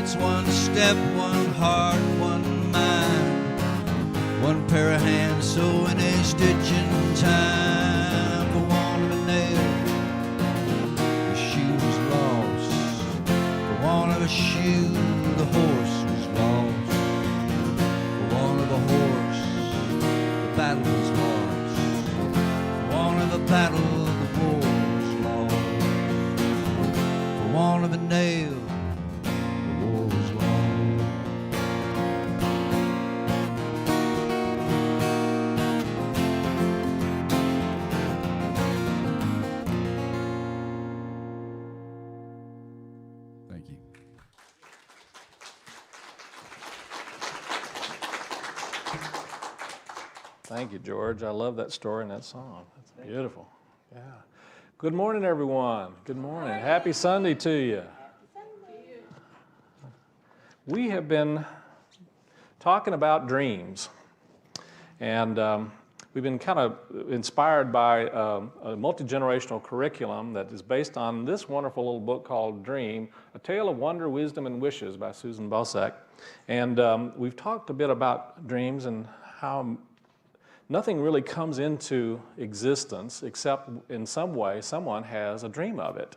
It's one step, one heart, one mind, one pair of hands sewing a stitch in time. For want of a nail, the shoe was lost. For want of a shoe, the horse was lost. For want of a horse, the battle was lost. For want of a battle, the war was lost. For want of a nail, Thank you, George. I love that story and that song. That's beautiful. Yeah. Good morning, everyone. Good morning. Happy Sunday to you. We have been talking about dreams, and we've been kind of inspired by a multi-generational curriculum that is based on this wonderful little book called Dream, A Tale of Wonder, Wisdom, and Wishes by Susan Bosak. And we've talked a bit about dreams and how nothing really comes into existence except in some way someone has a dream of it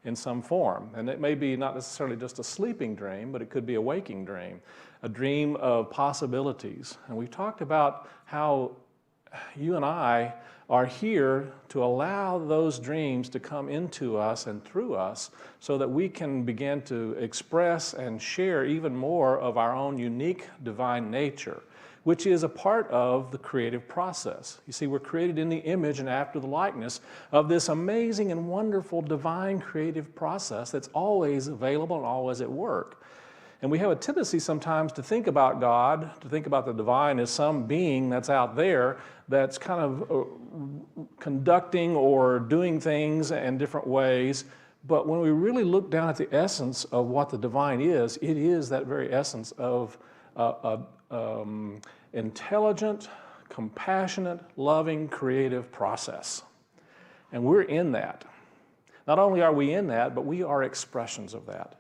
in some form. And it may be not necessarily just a sleeping dream, but it could be a waking dream, a dream of possibilities. And we've talked about how you and I are here to allow those dreams to come into us and through us so that we can begin to express and share even more of our own unique divine nature, which is a part of the creative process. You see, we're created in the image and after the likeness of this amazing and wonderful divine creative process that's always available and always at work. And we have a tendency sometimes to think about God, to think about the divine as some being that's out there that's kind of conducting or doing things in different ways. But when we really look down at the essence of what the divine is, it is that very essence of intelligent, compassionate, loving, creative process. And we're in that. Not only are we in that, but we are expressions of that.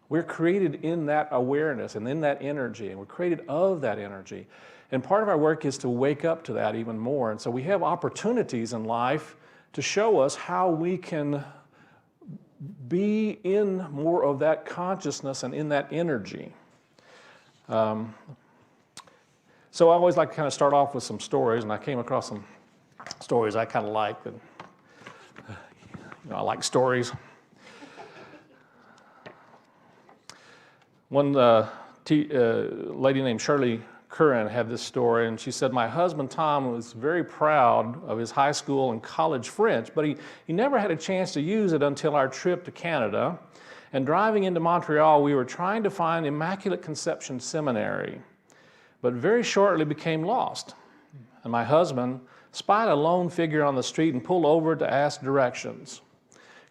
We're created in that awareness and in that energy, and we're created of that energy. And part of our work is to wake up to that even more. And so we have opportunities in life to show us how we can be in more of that consciousness and in that energy. So I always like to kind of start off with some stories, and I came across some stories I kind of like. And, I like stories. One lady named Shirley Curran had this story, and she said, my husband Tom was very proud of his high school and college French, but he never had a chance to use it until our trip to Canada. And driving into Montreal, we were trying to find Immaculate Conception Seminary, but very shortly became lost. And my husband spied a lone figure on the street and pulled over to ask directions.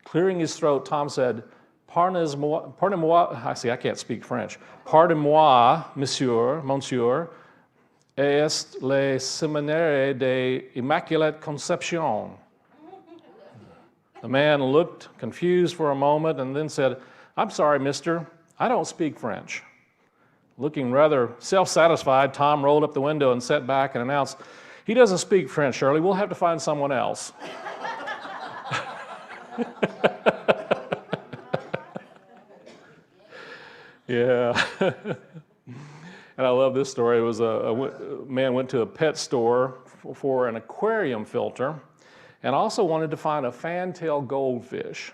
Clearing his throat, Tom said, Pardonnez-moi, I can't speak French. Pardonnez-moi, monsieur, est le séminaire de Immaculate Conception. The man looked confused for a moment and then said, I'm sorry, mister, I don't speak French. Looking rather self-satisfied, Tom rolled up the window and sat back and announced, he doesn't speak French, Shirley, we'll have to find someone else. Yeah. And I love this story. It was a man went to a pet store for an aquarium filter and also wanted to find a fantail goldfish,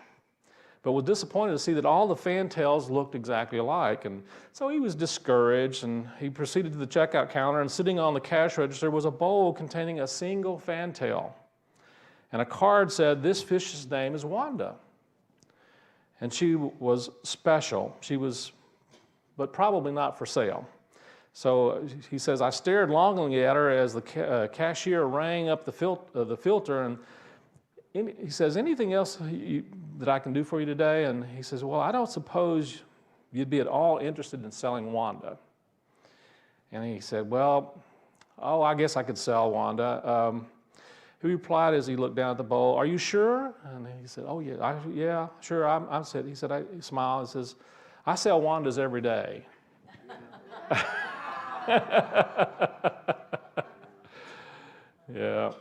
but was disappointed to see that all the fantails looked exactly alike. And so he was discouraged, and he proceeded to the checkout counter, and sitting on the cash register was a bowl containing a single fantail. And a card said, this fish's name is Wanda. And she was special. She was, but probably not for sale. So he says, I stared longingly at her as the cashier rang up the filter, and he says, anything else that I can do for you today? And he says, well, I don't suppose you'd be at all interested in selling Wanda. And he said, well, I guess I could sell Wanda. He replied as he looked down at the bowl, are you sure? And he said, oh yeah, yeah, sure, I'm set. He said, he smiled and says, I sell Wandas every day. Yeah,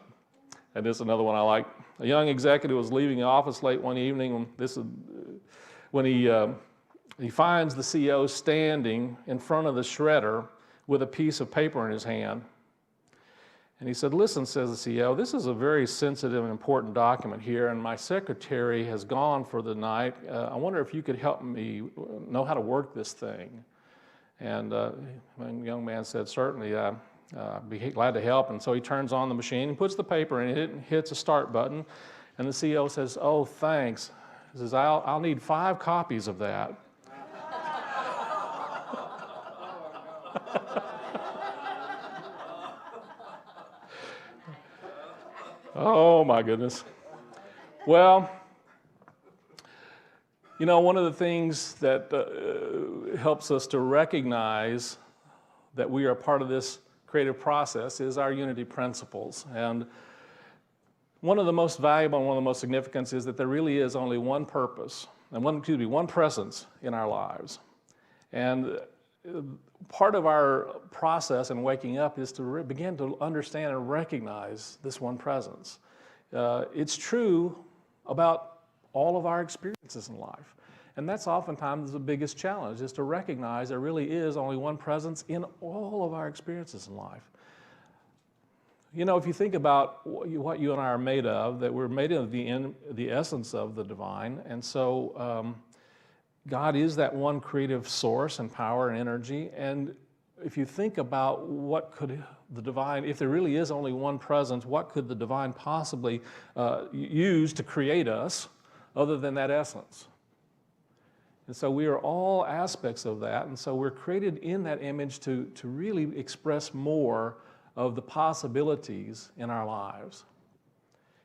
and this is another one I like. A young executive was leaving the office late one evening. When he finds the CEO standing in front of the shredder with a piece of paper in his hand. And he said, "Listen," says the CEO, "this is a very sensitive and important document here, and my secretary has gone for the night. I wonder if you could help me know how to work this thing." And the young man said, "Certainly, I'd be glad to help." And so he turns on the machine and puts the paper in it and hits a start button. And the CEO says, "Oh, thanks." He says, I'll need 5 copies of that." Oh, my goodness. Well, you know, one of the things that helps us to recognize that we are part of this creative process is our unity principles. And one of the most valuable and one of the most significant is that there really is only one purpose, and one presence in our lives. And part of our process in waking up is to begin to understand and recognize this one presence. It's true about all of our experiences in life. And that's oftentimes the biggest challenge, is to recognize there really is only one presence in all of our experiences in life. You know, if you think about what you and I are made of, that we're made of the essence of the divine, and so God is that one creative source and power and energy. And if you think about what could the divine, if there really is only one presence, what could the divine possibly use to create us other than that essence? And so we are all aspects of that, and so we're created in that image to really express more of the possibilities in our lives.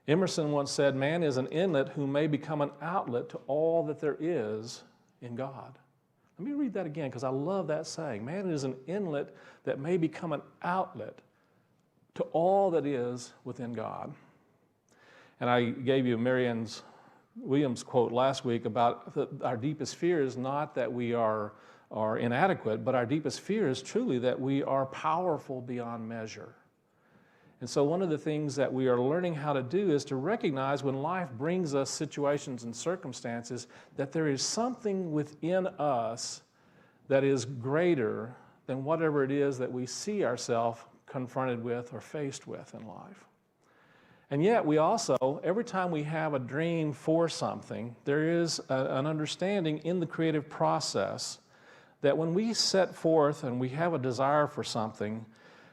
Emerson once said, "Man is an inlet who may become an outlet to all that there is in God." Let me read that again, because I love that saying. Man is an inlet that may become an outlet to all that is within God. And I gave you Marianne Williams' quote last week about our deepest fear is not that we are inadequate, but our deepest fear is truly that we are powerful beyond measure. And so one of the things that we are learning how to do is to recognize when life brings us situations and circumstances that there is something within us that is greater than whatever it is that we see ourselves confronted with or faced with in life. And yet we also, every time we have a dream for something, there is an understanding in the creative process that when we set forth and we have a desire for something,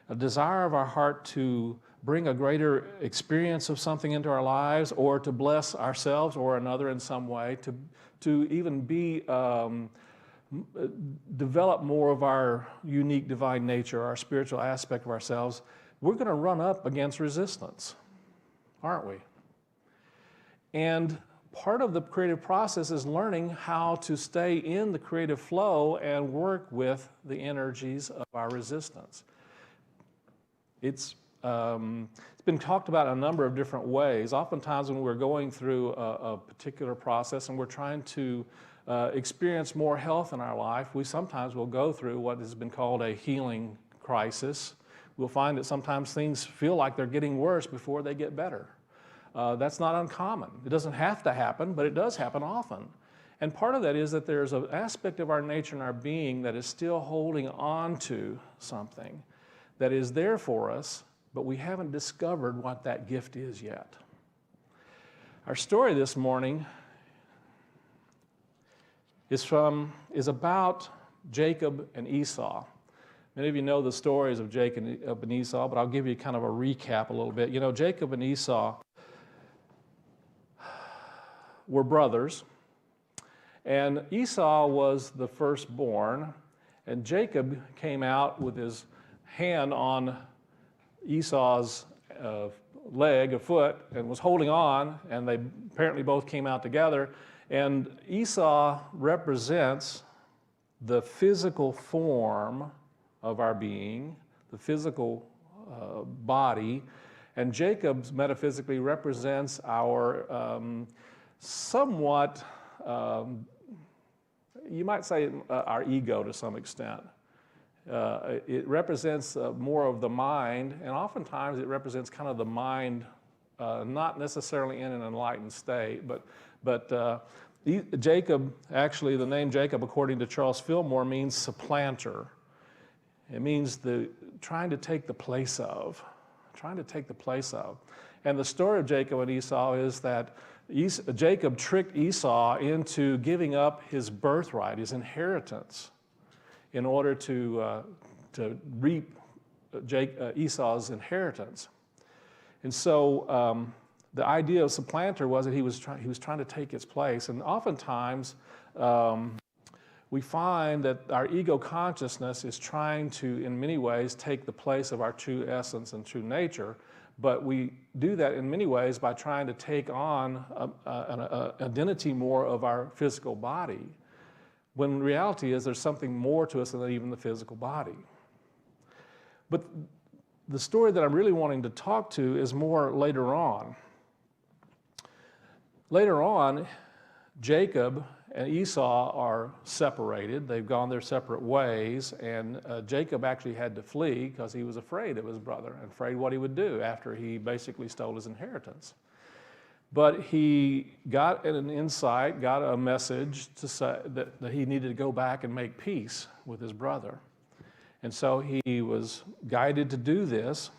a desire of our heart to bring a greater experience of something into our lives, or to bless ourselves or another in some way, to even develop more of our unique divine nature, our spiritual aspect of ourselves, we're going to run up against resistance, aren't we? And part of the creative process is learning how to stay in the creative flow and work with the energies of our resistance. It's been talked about a number of different ways. Oftentimes when we're going through a particular process and we're trying to experience more health in our life, we sometimes will go through what has been called a healing crisis. We'll find that sometimes things feel like they're getting worse before they get better. That's not uncommon. It doesn't have to happen, but it does happen often. And part of that is that there's an aspect of our nature and our being that is still holding on to something that is there for us, but we haven't discovered what that gift is yet. Our story this morning is about Jacob and Esau. Many of you know the stories of Jacob and Esau, but I'll give you kind of a recap a little bit. You know, Jacob and Esau were brothers, and Esau was the firstborn, and Jacob came out with his hand on Esau's leg, a foot, and was holding on, and they apparently both came out together. And Esau represents the physical form of our being, the physical body, and Jacob metaphysically represents our somewhat you might say our ego to some extent. It represents more of the mind, and oftentimes it represents kind of the mind, not necessarily in an enlightened state, but Jacob, actually the name Jacob, according to Charles Fillmore, means supplanter. It means trying to take the place of. And the story of Jacob and Esau is that Jacob tricked Esau into giving up his birthright, his inheritance, in order to reap Esau's inheritance. And so the idea of supplanter was that he was trying to take its place. And oftentimes we find that our ego consciousness is trying to, in many ways, take the place of our true essence and true nature. But we do that in many ways by trying to take on an identity more of our physical body, when reality is there's something more to us than even the physical body. But the story that I'm really wanting to talk to is more later on. Later on, Jacob and Esau are separated. They've gone their separate ways, and Jacob actually had to flee because he was afraid of his brother and afraid what he would do after he basically stole his inheritance. But he got an insight, got a message to say that he needed to go back and make peace with his brother. And so he was guided to do this.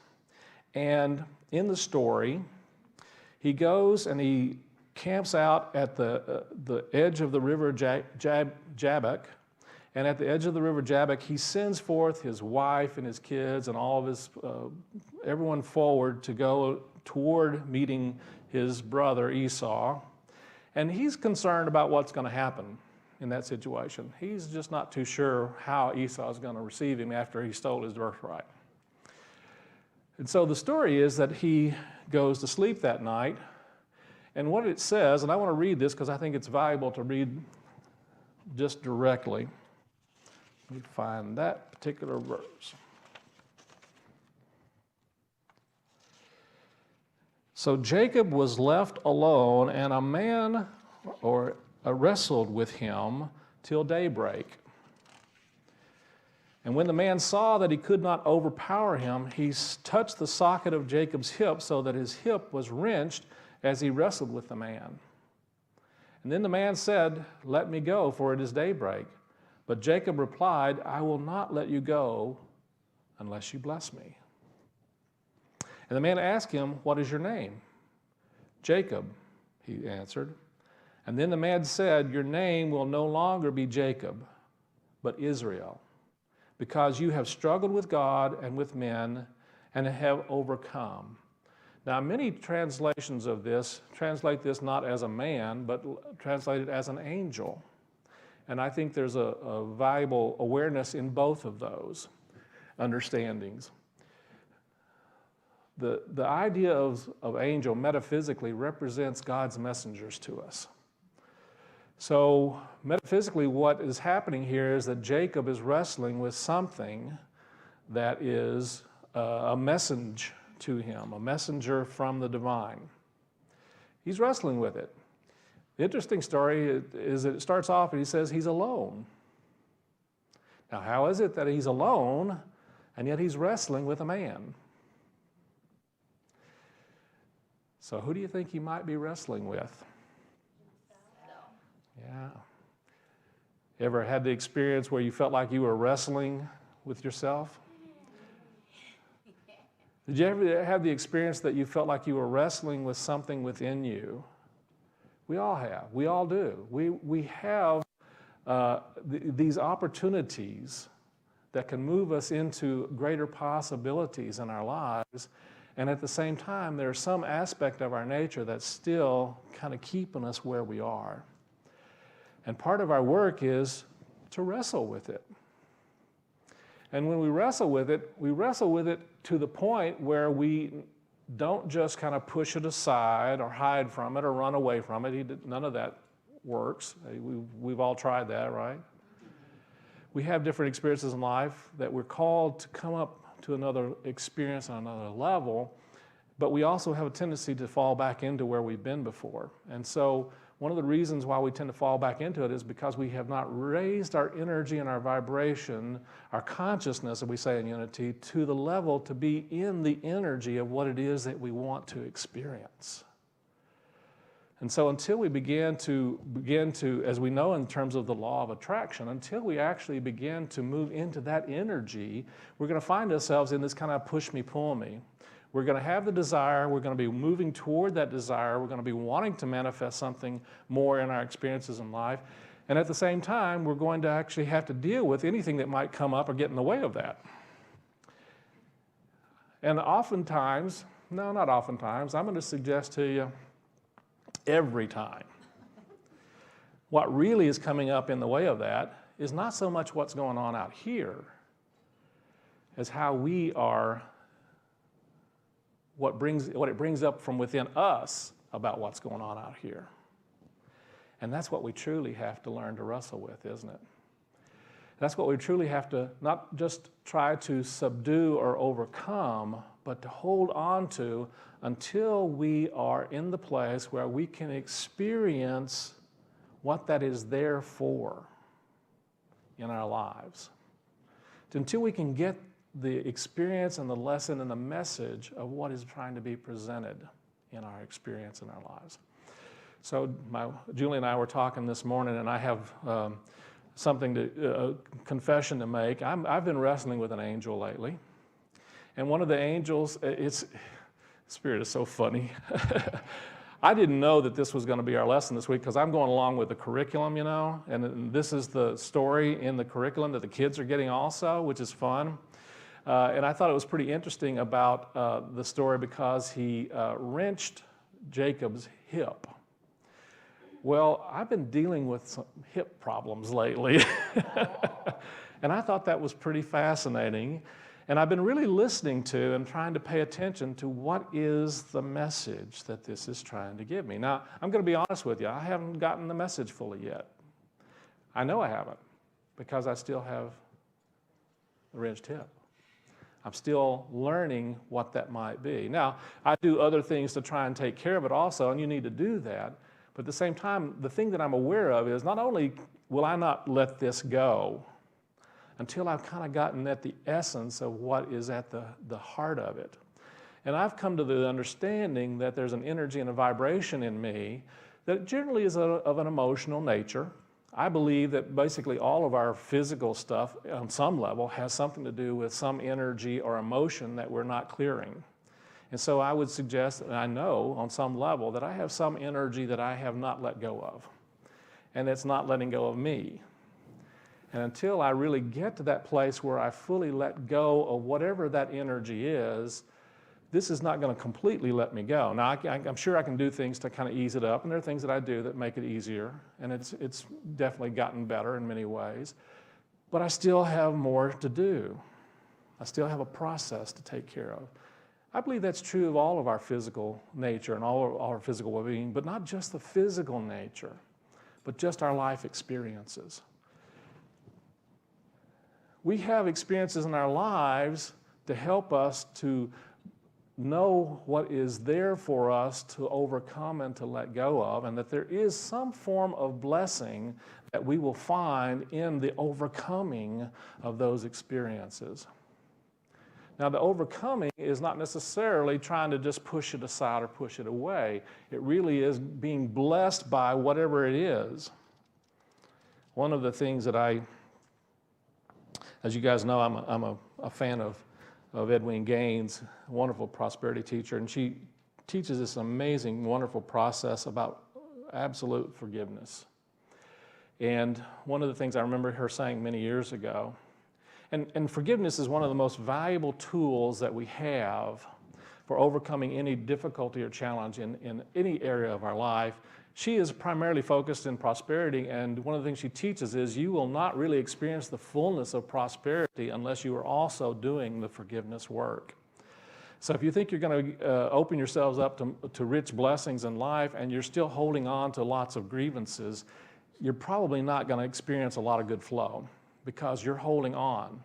And in the story, he goes and he camps out at the edge of the river Jabbok. And at the edge of the river Jabbok, he sends forth his wife and his kids and all of his, everyone forward to go toward meeting his brother Esau. And he's concerned about what's going to happen in that situation. He's just not too sure how Esau is going to receive him after he stole his birthright. And so the story is that he goes to sleep that night. And what it says, and I want to read this because I think it's valuable to read just directly. Let me find that particular verse. So Jacob was left alone, and a man wrestled with him till daybreak. And when the man saw that he could not overpower him, he touched the socket of Jacob's hip so that his hip was wrenched as he wrestled with the man. And then the man said, "Let me go, for it is daybreak." But Jacob replied, "I will not let you go unless you bless me." And the man asked him, "What is your name?" "Jacob," he answered. And then the man said, "Your name will no longer be Jacob, but Israel, because you have struggled with God and with men and have overcome." Now, many translations of this translate this not as a man, but translate it as an angel. And I think there's a valuable awareness in both of those understandings. The idea of angel metaphysically represents God's messengers to us. So metaphysically, what is happening here is that Jacob is wrestling with something that is a message to him, a messenger from the divine. He's wrestling with it. The interesting story is that it starts off and he says he's alone. Now, how is it that he's alone and yet he's wrestling with a man? So who do you think he might be wrestling with? Yeah. Ever had the experience where you felt like you were wrestling with yourself? Did you ever have the experience that you felt like you were wrestling with something within you? We all have. We all do. We have these opportunities that can move us into greater possibilities in our lives. And at the same time, there's some aspect of our nature that's still kind of keeping us where we are. And part of our work is to wrestle with it. And when we wrestle with it to the point where we don't just kind of push it aside or hide from it or run away from it. None of that works. We've all tried that, right? We have different experiences in life that we're called to come up to another experience on another level, but we also have a tendency to fall back into where we've been before. And so one of the reasons why we tend to fall back into it is because we have not raised our energy and our vibration, our consciousness, as we say in Unity, to the level to be in the energy of what it is that we want to experience. And so until we begin to, as we know in terms of the law of attraction, until we actually begin to move into that energy, we're going to find ourselves in this kind of push me, pull me. We're going to have the desire, we're going to be moving toward that desire, we're going to be wanting to manifest something more in our experiences in life, and at the same time, we're going to actually have to deal with anything that might come up or get in the way of that. And oftentimes, no, not oftentimes, I'm going to suggest to you, every time, what really is coming up in the way of that is not so much what's going on out here as how we are, what it brings up from within us about what's going on out here. And that's what we truly have to learn to wrestle with, isn't it? That's what we truly have to not just try to subdue or overcome, but to hold on to until we are in the place where we can experience what that is there for in our lives. Until we can get the experience and the lesson and the message of what is trying to be presented in our experience in our lives. So Julie and I were talking this morning, and I have confession to make. I've been wrestling with an angel lately. And one of the angels, Spirit is so funny. I didn't know that this was going to be our lesson this week because I'm going along with the curriculum, and this is the story in the curriculum that the kids are getting also, which is fun. And I thought it was pretty interesting about the story because he wrenched Jacob's hip. Well, I've been dealing with some hip problems lately, and I thought that was pretty fascinating. And I've been really listening to and trying to pay attention to what is the message that this is trying to give me. Now, I'm going to be honest with you. I haven't gotten the message fully yet. I know I haven't because I still have the wrenched hip. I'm still learning what that might be. Now, I do other things to try and take care of it also, and you need to do that. But at the same time, the thing that I'm aware of is not only will I not let this go until I've kind of gotten at the essence of what is at the heart of it. And I've come to the understanding that there's an energy and a vibration in me that generally is of an emotional nature. I believe that basically all of our physical stuff on some level has something to do with some energy or emotion that we're not clearing. And so I would suggest, and I know on some level, that I have some energy that I have not let go of. And it's not letting go of me. And until I really get to that place where I fully let go of whatever that energy is, this is not going to completely let me go. Now, I'm sure I can do things to kind of ease it up, and there are things that I do that make it easier, and it's definitely gotten better in many ways. But I still have more to do. I still have a process to take care of. I believe that's true of all of our physical nature and all of our physical well-being, but not just the physical nature, but just our life experiences. We have experiences in our lives to help us to know what is there for us to overcome and to let go of, and that there is some form of blessing that we will find in the overcoming of those experiences. Now, the overcoming is not necessarily trying to just push it aside or push it away. It really is being blessed by whatever it is. One of the things that as you guys know, I'm a fan of Edwene Gaines, a wonderful prosperity teacher, and she teaches this amazing, wonderful process about absolute forgiveness. And one of the things I remember her saying many years ago, and forgiveness is one of the most valuable tools that we have for overcoming any difficulty or challenge in any area of our life. She is primarily focused in prosperity, and one of the things she teaches is you will not really experience the fullness of prosperity unless you are also doing the forgiveness work. So if you think you're going to open yourselves up to rich blessings in life and you're still holding on to lots of grievances, you're probably not going to experience a lot of good flow because you're holding on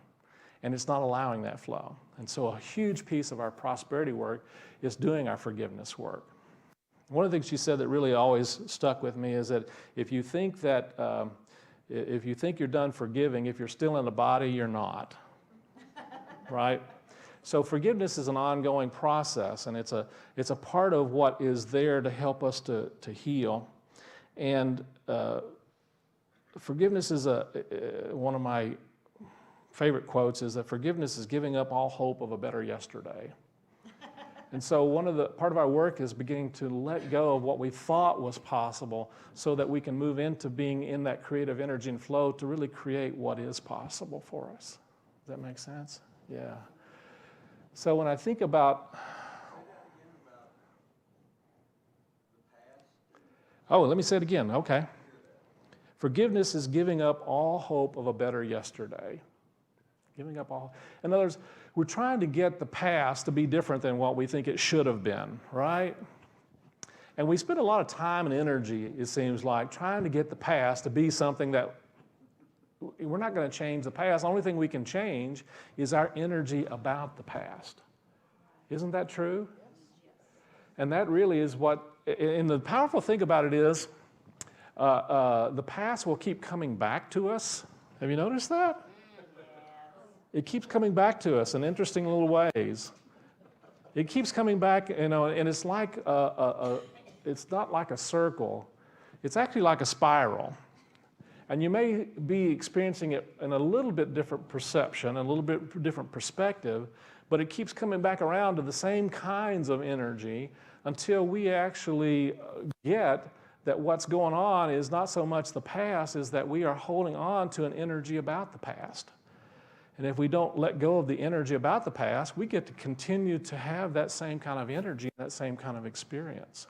and it's not allowing that flow. And so a huge piece of our prosperity work is doing our forgiveness work. One of the things she said that really always stuck with me is that if you think you're done forgiving, if you're still in the body, you're not, right? So forgiveness is an ongoing process, and it's a part of what is there to help us to heal. And forgiveness is one of my favorite quotes is that forgiveness is giving up all hope of a better yesterday. And so part of our work is beginning to let go of what we thought was possible so that we can move into being in that creative energy and flow to really create what is possible for us. Does that make sense? Yeah. So when I think about... Oh, let me say it again. Okay. Forgiveness is giving up all hope of a better yesterday. Giving up all... In other words, we're trying to get the past to be different than what we think it should have been, right? And we spend a lot of time and energy, it seems like, trying to get the past to be something that we're not going to change the past. The only thing we can change is our energy about the past. Isn't that true? And that really is what... And the powerful thing about it is the past will keep coming back to us. Have you noticed that? It keeps coming back to us in interesting little ways. It keeps coming back, and it's like it's not like a circle. It's actually like a spiral. And you may be experiencing it in a little bit different perception, a little bit different perspective, but it keeps coming back around to the same kinds of energy until we actually get that what's going on is not so much the past, is that we are holding on to an energy about the past. And if we don't let go of the energy about the past, we get to continue to have that same kind of energy, that same kind of experience.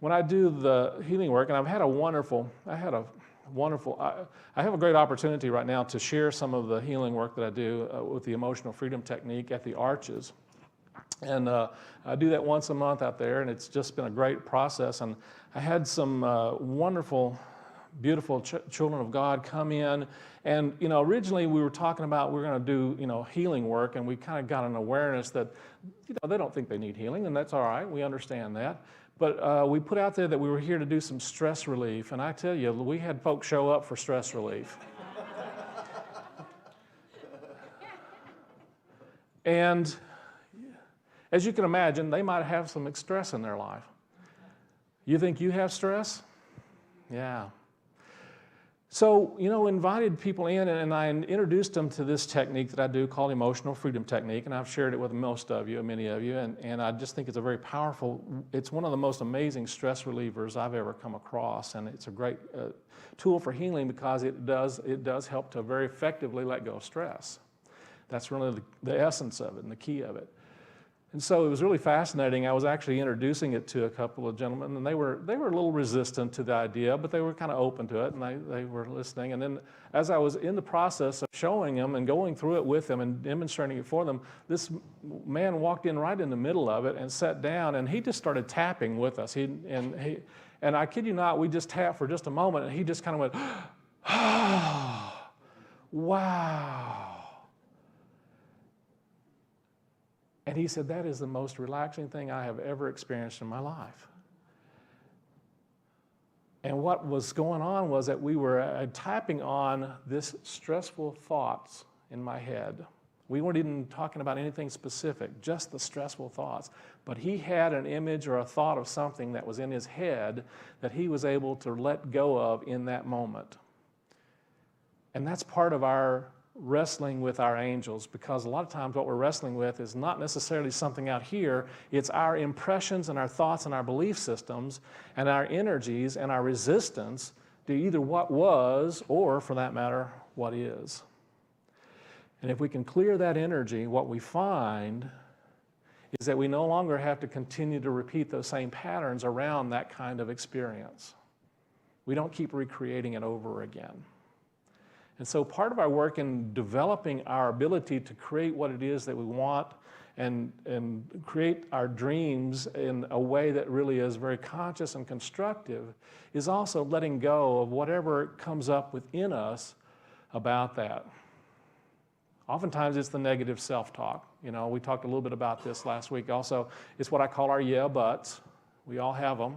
When I do the healing work, and I have a great opportunity right now to share some of the healing work that I do with the emotional freedom technique at the Arches. And I do that once a month out there, and it's just been a great process. And I had some wonderful, beautiful children of God come in. And, originally we were talking about we were going to do, healing work, and we kind of got an awareness that, they don't think they need healing, and that's all right. We understand that. But we put out there that we were here to do some stress relief. And I tell you, we had folks show up for stress relief. And as you can imagine, they might have some stress in their life. You think you have stress? Yeah. So, invited people in, and I introduced them to this technique that I do called emotional freedom technique, and I've shared it with most of you, many of you, and I just think it's a very powerful, it's one of the most amazing stress relievers I've ever come across, and it's a great tool for healing because it does help to very effectively let go of stress. That's really the essence of it and the key of it. And so it was really fascinating. I was actually introducing it to a couple of gentlemen, and they were a little resistant to the idea, but they were kind of open to it, and they were listening. And then as I was in the process of showing them and going through it with them and demonstrating it for them, this man walked in right in the middle of it and sat down, and he just started tapping with us. And I kid you not, we just tapped for just a moment, and he just kind of went, oh, wow. And he said, that is the most relaxing thing I have ever experienced in my life. And what was going on was that we were tapping on this stressful thoughts in my head. We weren't even talking about anything specific, just the stressful thoughts. But he had an image or a thought of something that was in his head that he was able to let go of in that moment. And that's part of our wrestling with our angels, because a lot of times what we're wrestling with is not necessarily something out here. It's our impressions and our thoughts and our belief systems and our energies and our resistance to either what was or, for that matter, what is. And if we can clear that energy, what we find is that we no longer have to continue to repeat those same patterns around that kind of experience. We don't keep recreating it over again. And so part of our work in developing our ability to create what it is that we want and create our dreams in a way that really is very conscious and constructive is also letting go of whatever comes up within us about that. Oftentimes it's the negative self-talk. We talked a little bit about this last week also. It's what I call our yeah buts. We all have them.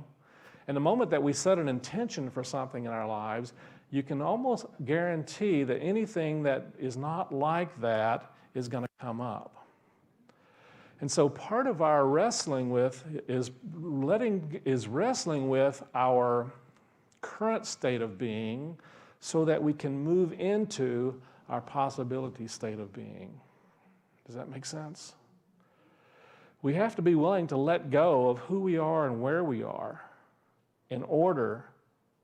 And the moment that we set an intention for something in our lives, you can almost guarantee that anything that is not like that is going to come up. And so part of our wrestling with is wrestling with our current state of being so that we can move into our possibility state of being. Does that make sense? We have to be willing to let go of who we are and where we are in order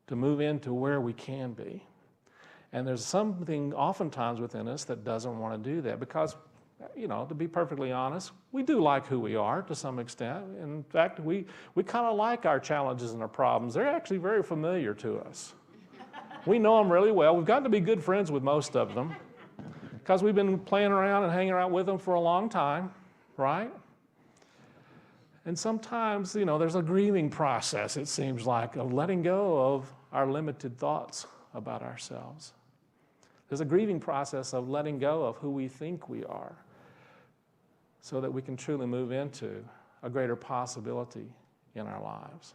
to move into where we can be. And there's something oftentimes within us that doesn't want to do that because, you know, to be perfectly honest, we do like who we are to some extent. In fact, we kind of like our challenges and our problems. They're actually very familiar to us. We know them really well. We've gotten to be good friends with most of them because we've been playing around and hanging out with them for a long time, right? And sometimes, you know, there's a grieving process, it seems like, of letting go of our limited thoughts about ourselves. There's a grieving process of letting go of who we think we are so that we can truly move into a greater possibility in our lives.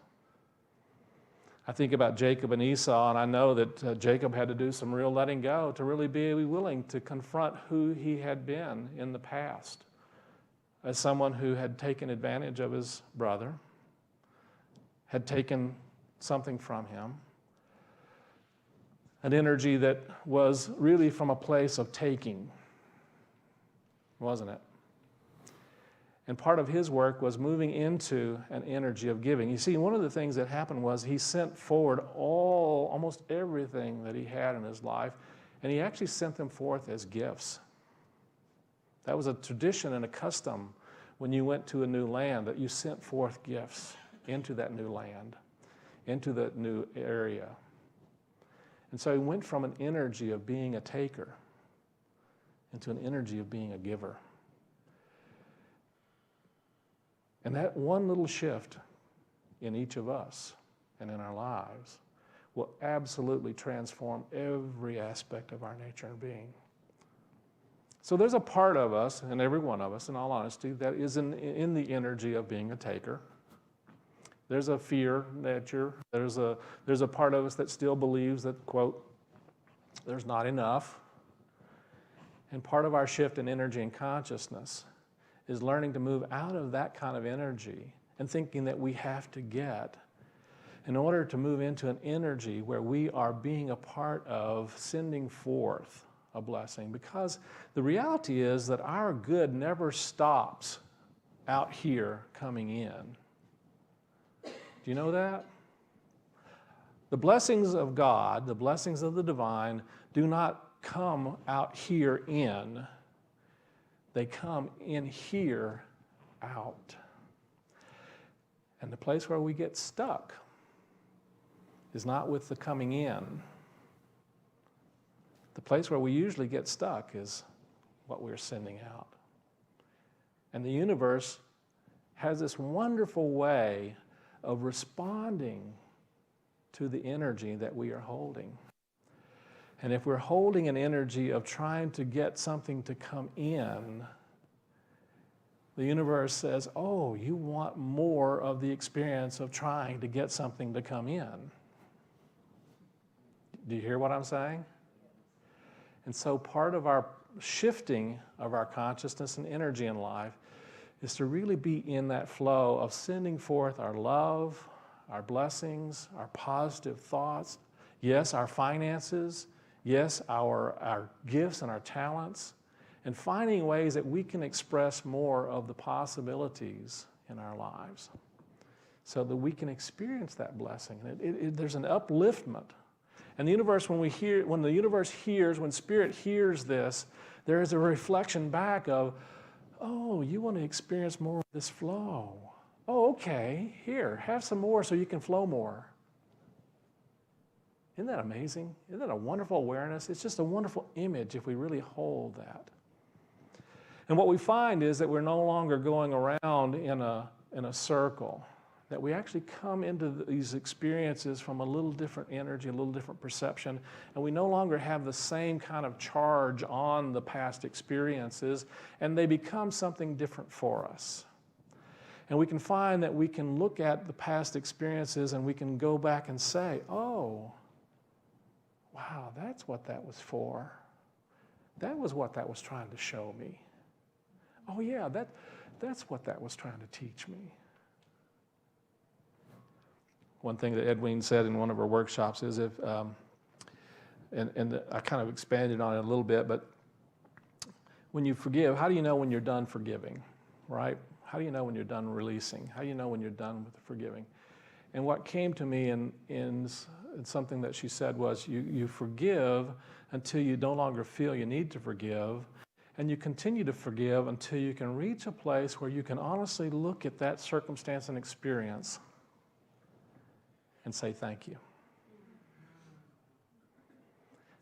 I think about Jacob and Esau, and I know that Jacob had to do some real letting go to really be willing to confront who he had been in the past as someone who had taken advantage of his brother, had taken something from him, an energy that was really from a place of taking, wasn't it? And part of his work was moving into an energy of giving. You see, one of the things that happened was he sent forward almost everything that he had in his life, and he actually sent them forth as gifts. That was a tradition and a custom when you went to a new land, that you sent forth gifts into that new land, into that new area. And so he went from an energy of being a taker into an energy of being a giver. And that one little shift in each of us and in our lives will absolutely transform every aspect of our nature and being. So there's a part of us, and every one of us, in all honesty, that is in the energy of being a taker. There's a fear nature. There's a part of us that still believes that, quote, there's not enough. And part of our shift in energy and consciousness is learning to move out of that kind of energy and thinking that we have to get in order to move into an energy where we are being a part of sending forth a blessing. Because the reality is that our good never stops out here coming in. Do you know that? The blessings of God, the blessings of the divine, do not come out here in. They come in here out. And the place where we get stuck is not with the coming in. The place where we usually get stuck is what we're sending out. And the universe has this wonderful way of responding to the energy that we are holding. And if we're holding an energy of trying to get something to come in, the universe says, oh, you want more of the experience of trying to get something to come in. Do you hear what I'm saying? And so part of our shifting of our consciousness and energy in life is to really be in that flow of sending forth our love, our blessings, our positive thoughts, yes, our finances, yes, our gifts and our talents, and finding ways that we can express more of the possibilities in our lives so that we can experience that blessing. There's an upliftment. And the universe, when the universe hears, when Spirit hears this, there is a reflection back of, oh, you want to experience more of this flow. Oh, okay, here, have some more so you can flow more. Isn't that amazing? Isn't that a wonderful awareness? It's just a wonderful image if we really hold that. And what we find is that we're no longer going around in a circle, that we actually come into these experiences from a little different energy, a little different perception, and we no longer have the same kind of charge on the past experiences, and they become something different for us. And we can find that we can look at the past experiences and we can go back and say, oh, wow, that's what that was for. That was what that was trying to show me. Oh yeah, that's what that was trying to teach me. One thing that Edwene said in one of her workshops is if, and I kind of expanded on it a little bit, but when you forgive, how do you know when you're done forgiving, right? How do you know when you're done releasing? How do you know when you're done with the forgiving? And what came to me in something that she said was, you forgive until you no longer feel you need to forgive, and you continue to forgive until you can reach a place where you can honestly look at that circumstance and experience and say thank you.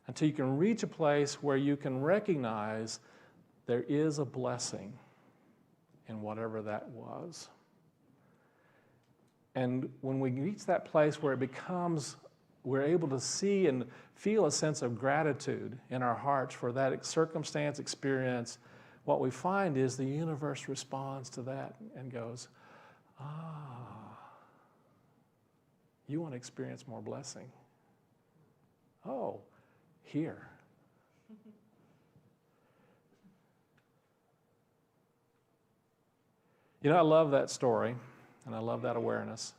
Until you can reach a place where you can recognize there is a blessing in whatever that was. And when we reach that place where it becomes, we're able to see and feel a sense of gratitude in our hearts for that circumstance, experience, what we find is the universe responds to that and goes, you want to experience more blessing? Oh, here. You know, I love that story, and I love that awareness.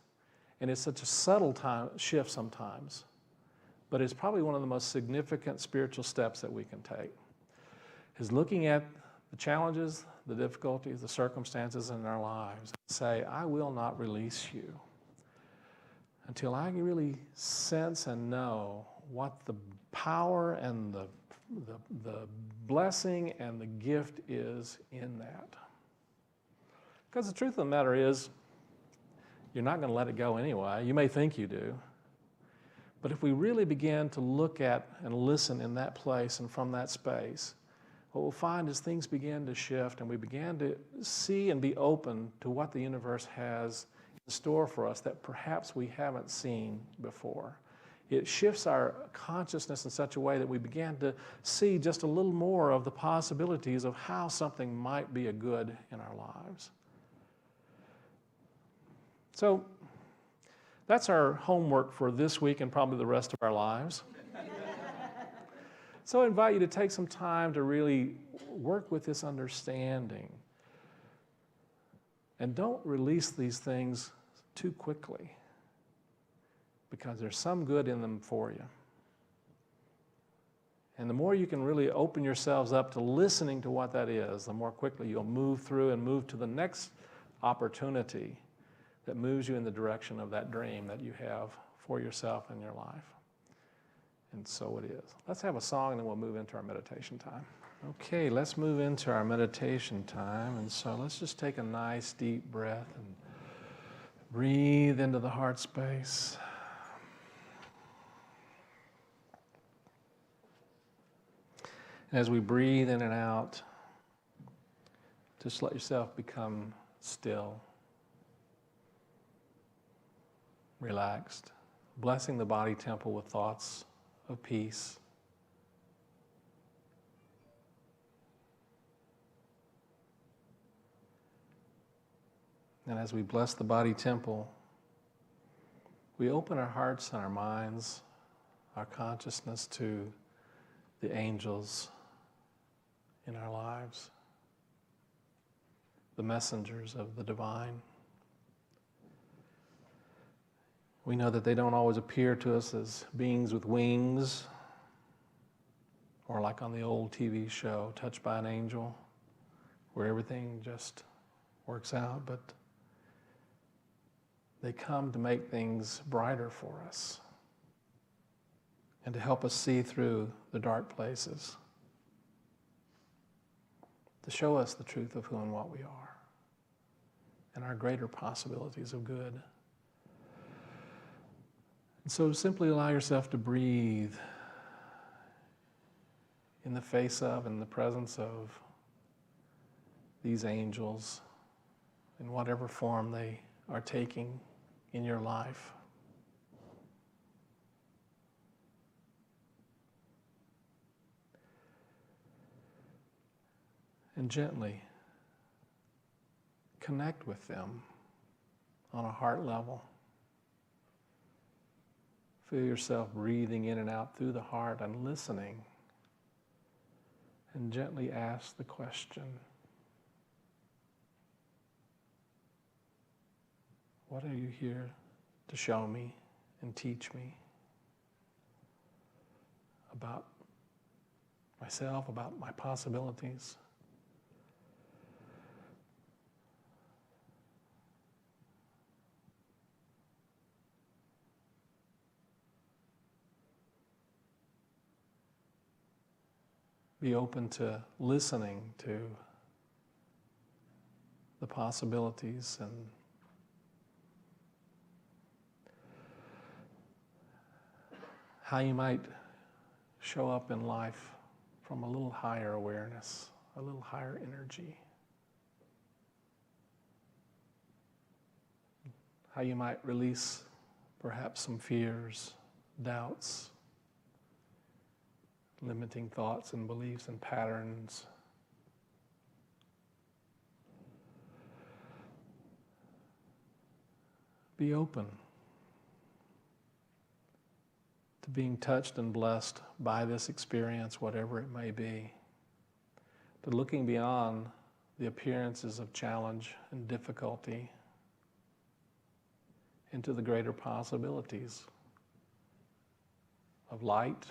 And it's such a subtle shift sometimes, but it's probably one of the most significant spiritual steps that we can take, is looking at the challenges, the difficulties, the circumstances in our lives, and say, I will not release you until I really sense and know what the power and the blessing and the gift is in that. Because the truth of the matter is, you're not going to let it go anyway. You may think you do. But if we really begin to look at and listen in that place and from that space, what we'll find is things begin to shift and we begin to see and be open to what the universe has in store for us that perhaps we haven't seen before. It shifts our consciousness in such a way that we begin to see just a little more of the possibilities of how something might be a good in our lives. So that's our homework for this week and probably the rest of our lives. So I invite you to take some time to really work with this understanding. And don't release these things too quickly, because there's some good in them for you. And the more you can really open yourselves up to listening to what that is, the more quickly you'll move through and move to the next opportunity that moves you in the direction of that dream that you have for yourself and your life. And so it is. Let's have a song and then we'll move into our meditation time. Okay, let's move into our meditation time. And so let's just take a nice deep breath and breathe into the heart space. And as we breathe in and out, just let yourself become still, relaxed, blessing the body temple with thoughts of peace. And as we bless the body temple, we open our hearts and our minds, our consciousness to the angels in our lives, the messengers of the divine. We know that they don't always appear to us as beings with wings, or like on the old TV show, Touched by an Angel, where everything just works out, but they come to make things brighter for us and to help us see through the dark places, to show us the truth of who and what we are and our greater possibilities of good. And so simply allow yourself to breathe in the face of and the presence of these angels in whatever form they are taking in your life. And gently connect with them on a heart level. Feel yourself breathing in and out through the heart and listening. And gently ask the question, what are you here to show me and teach me about myself, about my possibilities? Be open to listening to the possibilities and how you might show up in life from a little higher awareness, a little higher energy. How you might release perhaps some fears, doubts, limiting thoughts and beliefs and patterns. Be open to being touched and blessed by this experience, whatever it may be, to looking beyond the appearances of challenge and difficulty into the greater possibilities of light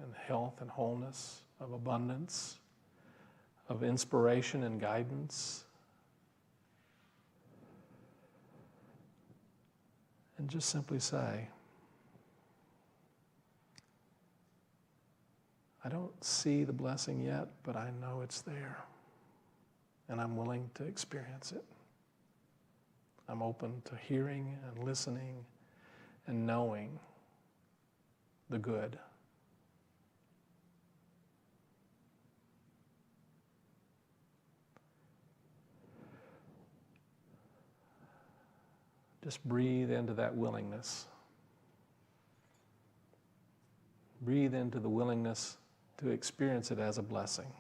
and health and wholeness, of abundance, of inspiration and guidance. And just simply say, I don't see the blessing yet, but I know it's there, and I'm willing to experience it. I'm open to hearing and listening and knowing the good. Just breathe into that willingness. Breathe into the willingness to experience it as a blessing.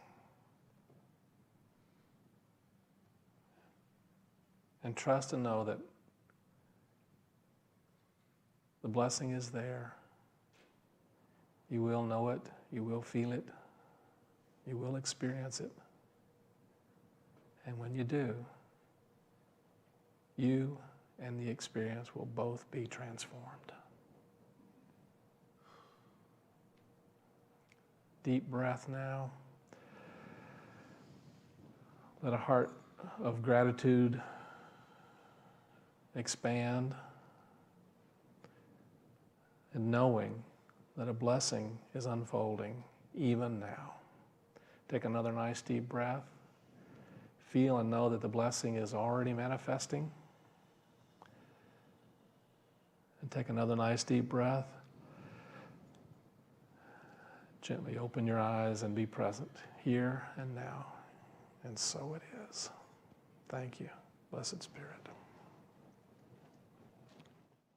And trust and know that the blessing is there. You will know it, you will feel it, you will experience it. And when you do, you and the experience will both be transformed. Deep breath now. Let a heart of gratitude expand, and knowing that a blessing is unfolding even now. Take another nice deep breath. Feel and know that the blessing is already manifesting. And take another nice deep breath. Gently open your eyes and be present here and now. And so it is. Thank you, Blessed Spirit.